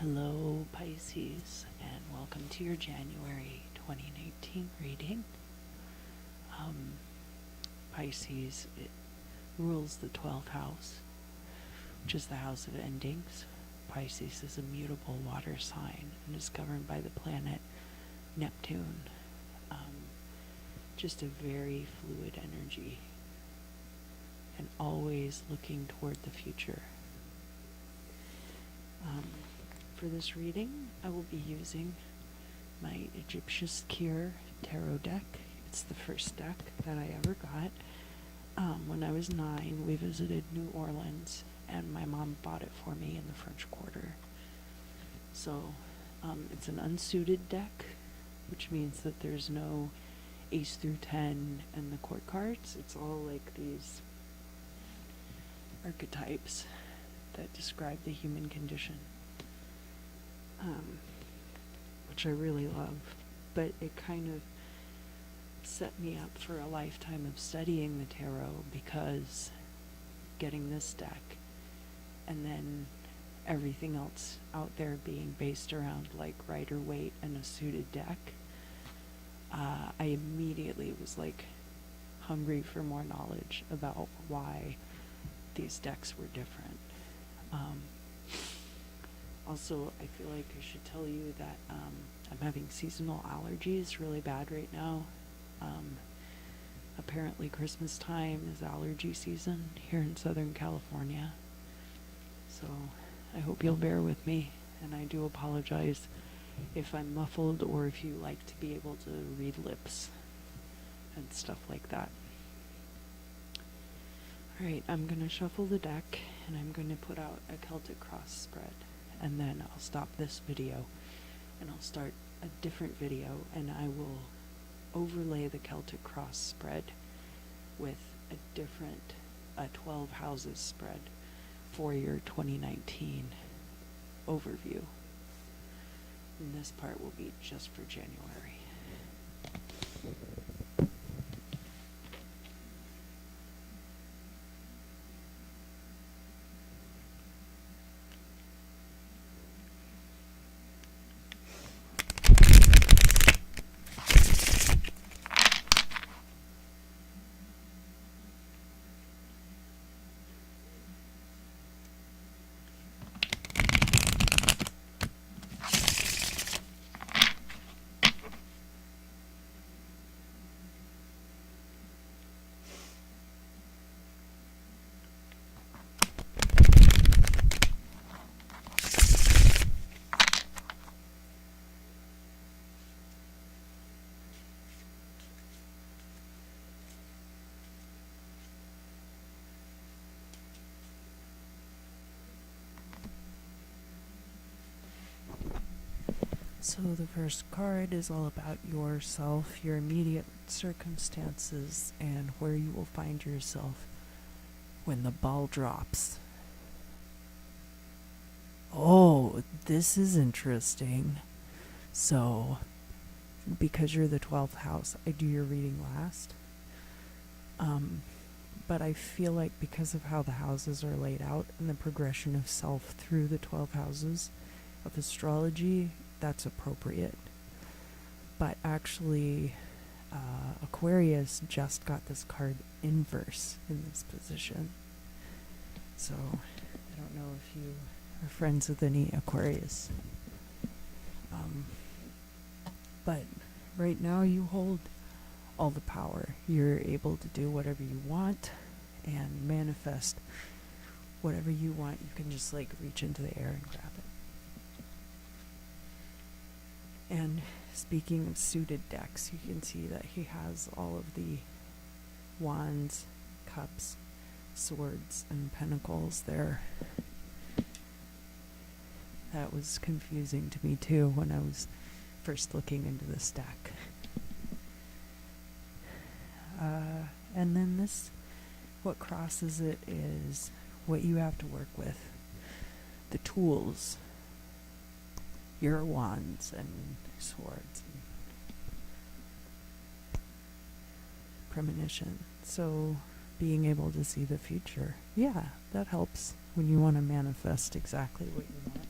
Hello, Pisces, and welcome to your January 2019 reading. Pisces, it rules the 12th house, which is the house of endings. Pisces is a mutable water sign and is governed by the planet Neptune. Just a very fluid energy and always looking toward the future. For this reading, I will be using my Egyptian Cure tarot deck. It's the first deck that I ever got. When I was 9, we visited New Orleans, and my mom bought it for me in the French Quarter. So, it's an unsuited deck, which means that there's no Ace through 10 and the court cards. It's all like these archetypes that describe the human condition, which I really love. But it kind of set me up for a lifetime of studying the tarot, because getting this deck and then everything else out there being based around like Rider-Waite and a suited deck, I immediately was like hungry for more knowledge about why these decks were different. Also, I feel like I should tell you that I'm having seasonal allergies really bad right now. Apparently Christmas time is allergy season here in Southern California. So I hope you'll bear with me, and I do apologize if I'm muffled or if you like to be able to read lips and stuff like that. Alright, I'm going to shuffle the deck, and I'm going to put out a Celtic cross spread, and then I'll stop this video and I'll start a different video, and I will overlay the Celtic cross spread with a different 12 houses spread for your 2019 overview. And this part will be just for January. So the first card is all about yourself, your immediate circumstances, and where you will find yourself when the ball drops. Oh, this is interesting. So, because you're the 12th house, I do your reading last. But I feel like because of how the houses are laid out and the progression of self through the 12 houses of astrology, that's appropriate. But actually, Aquarius just got this card inverse in this position. So, I don't know if you are friends with any Aquarius. But right now you hold all the power. You're able to do whatever you want and manifest whatever you want. You can just like reach into the air and grab it. And speaking of suited decks, you can see that he has all of the wands, cups, swords, and pentacles there. That was confusing to me too when I was first looking into this deck. And then this, what crosses it is what you have to work with. The tools. Your wands and swords and premonition. So being able to see the future. Yeah, that helps when you want to manifest exactly what you want.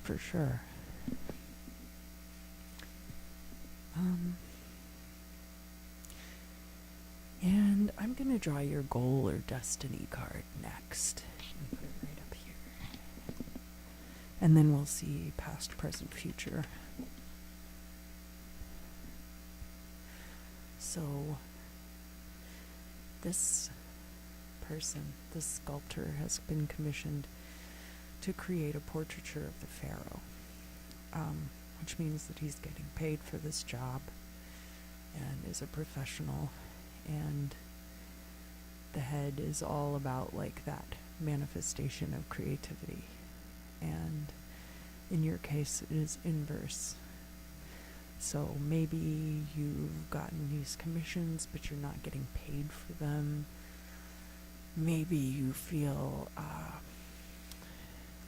for sure. And I'm going to draw your goal or destiny card next and put it right up here. And then we'll see past, present, future. So this person, this sculptor, has been commissioned to create a portraiture of the pharaoh, which means that he's getting paid for this job and is a professional. And the head is all about like that manifestation of creativity. And in your case, it is inverse. So maybe you've gotten these commissions, but you're not getting paid for them. Maybe you feel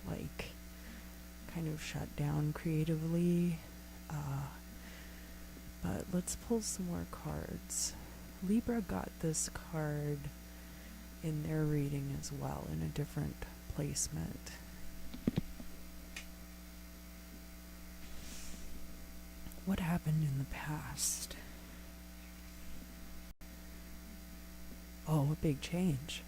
like kind of shut down creatively. But let's pull some more cards. Libra got this card in their reading as well, in a different placement. What happened in the past? Oh, a big change.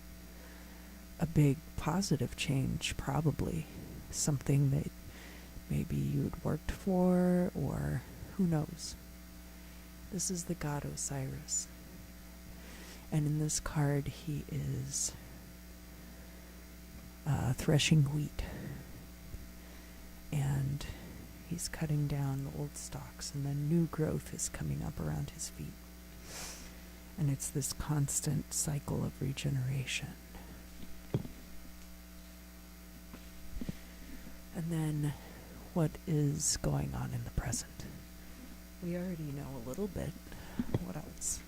A big positive change, probably. Something that maybe you'd worked for, or who knows. This is the god Osiris. And in this card, he is threshing wheat. And he's cutting down the old stalks, and then new growth is coming up around his feet. And it's this constant cycle of regeneration. And then, what is going on in the present? We already know a little bit. What else?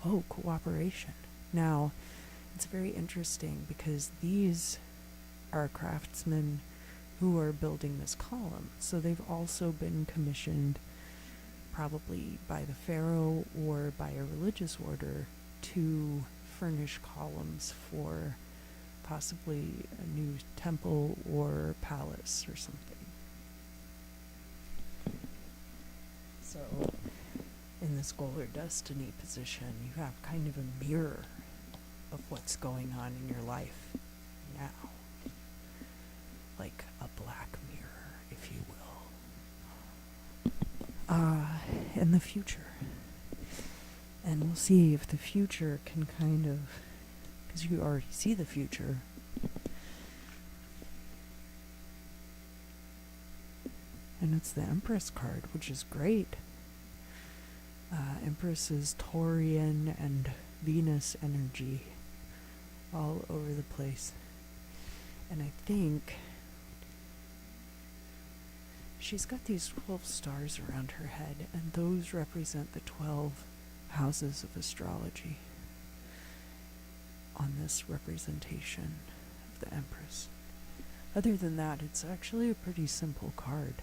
Oh, cooperation. Now, it's very interesting because these are craftsmen who are building this column. So they've also been commissioned probably by the pharaoh or by a religious order to furnish columns for possibly a new temple or palace or something. So in this goal or destiny position, you have kind of a mirror of what's going on in your life now. Like a black mirror, if you will. In the future. And we'll see if the future can kind of, because you already see the future. And it's the Empress card, which is great. Empress is Taurian and Venus energy all over the place. And I think she's got these 12 stars around her head, and those represent the 12 houses of astrology on this representation of the Empress. Other than that, it's actually a pretty simple card,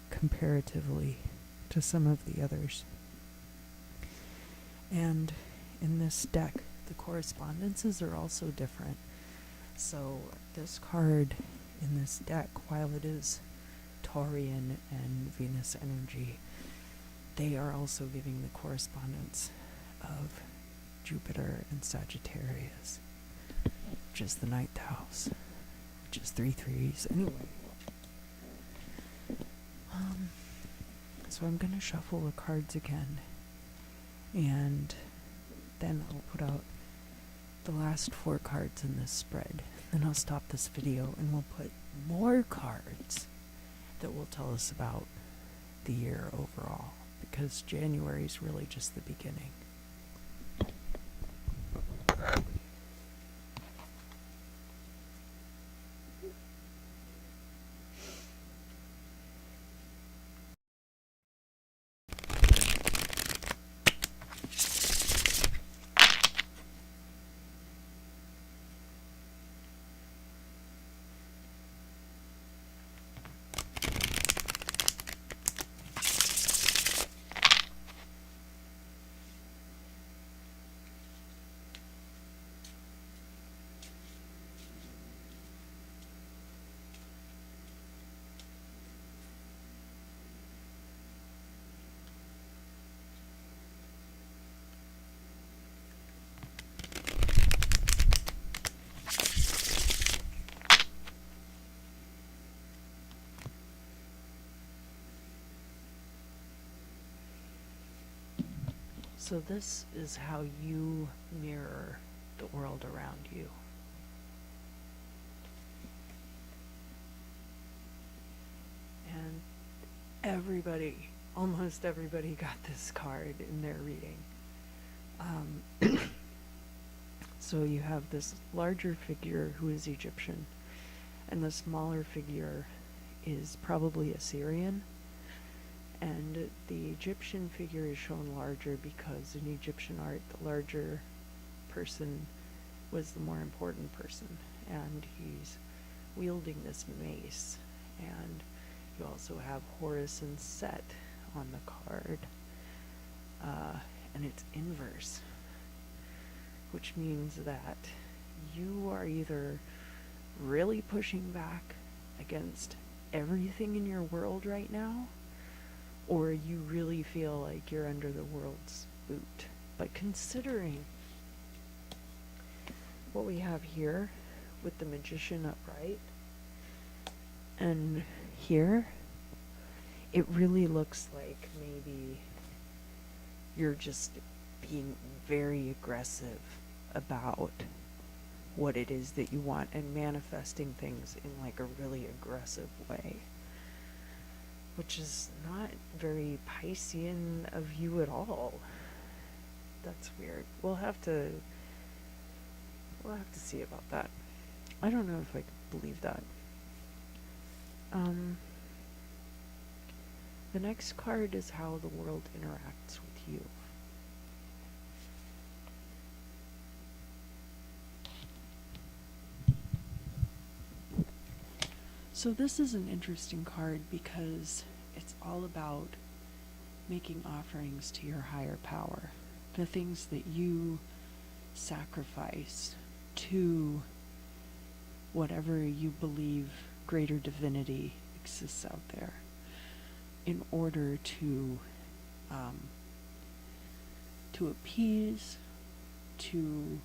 comparatively to some of the others. And in this deck, the correspondences are also different. So this card in this deck, while it is Taurian and Venus energy, they are also giving the correspondence of Jupiter and Sagittarius, which is the ninth house, which is 3 threes anyway. So I'm going to shuffle the cards again, and then I'll put out the last 4 cards in this spread. Then I'll stop this video and we'll put more cards that will tell us about the year overall, because January is really just the beginning. So this is how you mirror the world around you. And almost everybody got this card in their reading. So you have this larger figure who is Egyptian, and the smaller figure is probably Assyrian. And the Egyptian figure is shown larger because in Egyptian art, the larger person was the more important person. And he's wielding this mace. And you also have Horus and Set on the card. And it's inverse, which means that you are either really pushing back against everything in your world right now, or you really feel like you're under the world's boot. But considering what we have here with the Magician upright, and here, it really looks like maybe you're just being very aggressive about what it is that you want and manifesting things in like a really aggressive way, which is not very Piscean of you at all. That's weird. We'll have to see about that. I don't know if I could believe that. The next card is how the world interacts with you. So this is an interesting card because it's all about making offerings to your higher power, the things that you sacrifice to whatever you believe greater divinity exists out there in order to appease, to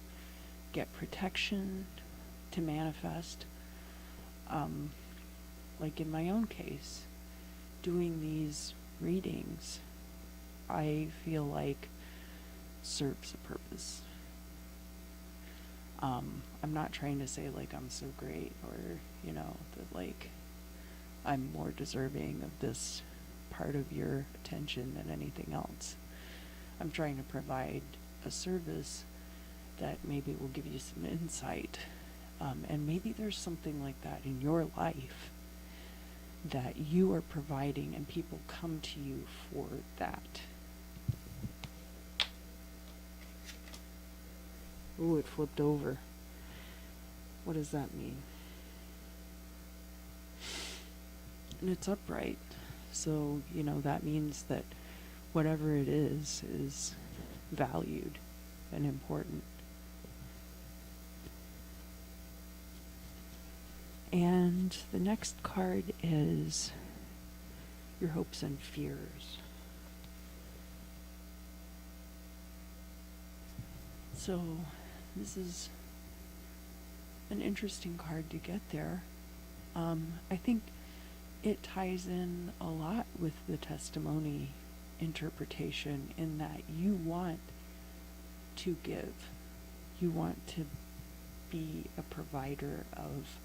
get protection, to manifest. Like in my own case, doing these readings, I feel like serves a purpose. I'm not trying to say like I'm so great or, that like I'm more deserving of this part of your attention than anything else. I'm trying to provide a service that maybe will give you some insight. And maybe there's something like that in your life that you are providing and people come to you for that. Ooh, it flipped over. What does that mean? And it's upright. So, that means that whatever it is valued and important. And the next card is your hopes and fears. So this is an interesting card to get there. I think it ties in a lot with the testimony interpretation in that you want to give. You want to be a provider of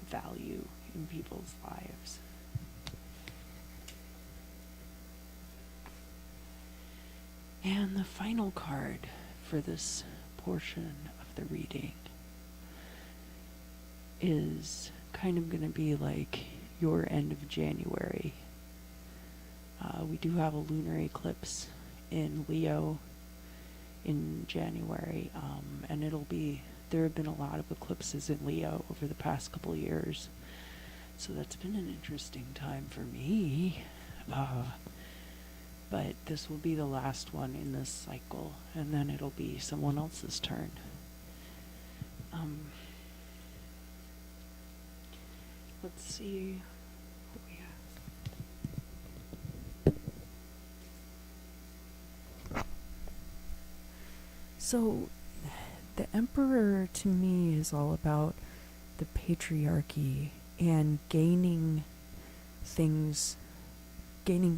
value in people's lives. And the final card for this portion of the reading is kind of going to be like your end of January. We do have a lunar eclipse in Leo in January, and there have been a lot of eclipses in Leo over the past couple of years, so that's been an interesting time for me. But this will be the last one in this cycle, and then it'll be someone else's turn. Let's see what we have. So, the Emperor to me is all about the patriarchy and gaining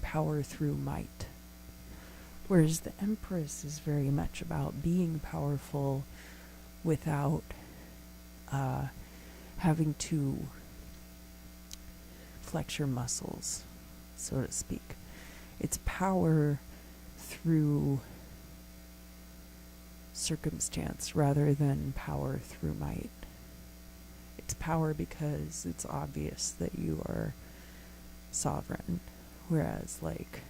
power through might. Whereas the Empress is very much about being powerful without having to flex your muscles, so to speak. It's power through circumstance rather than power through might. It's power because it's obvious that you are sovereign, whereas like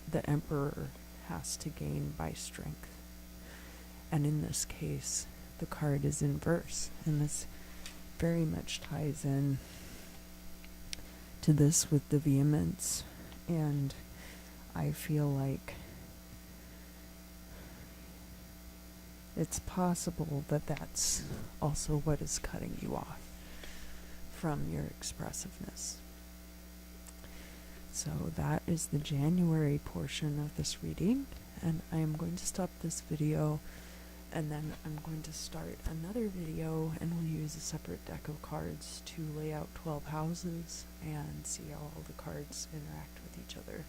the Emperor has to gain by strength. And in this case, the card is inverse, and this very much ties in to this with the vehemence, and I feel like it's possible that that's also what is cutting you off from your expressiveness. So that is the January portion of this reading, and I am going to stop this video, and then I'm going to start another video, and we'll use a separate deck of cards to lay out 12 houses and see how all the cards interact with each other.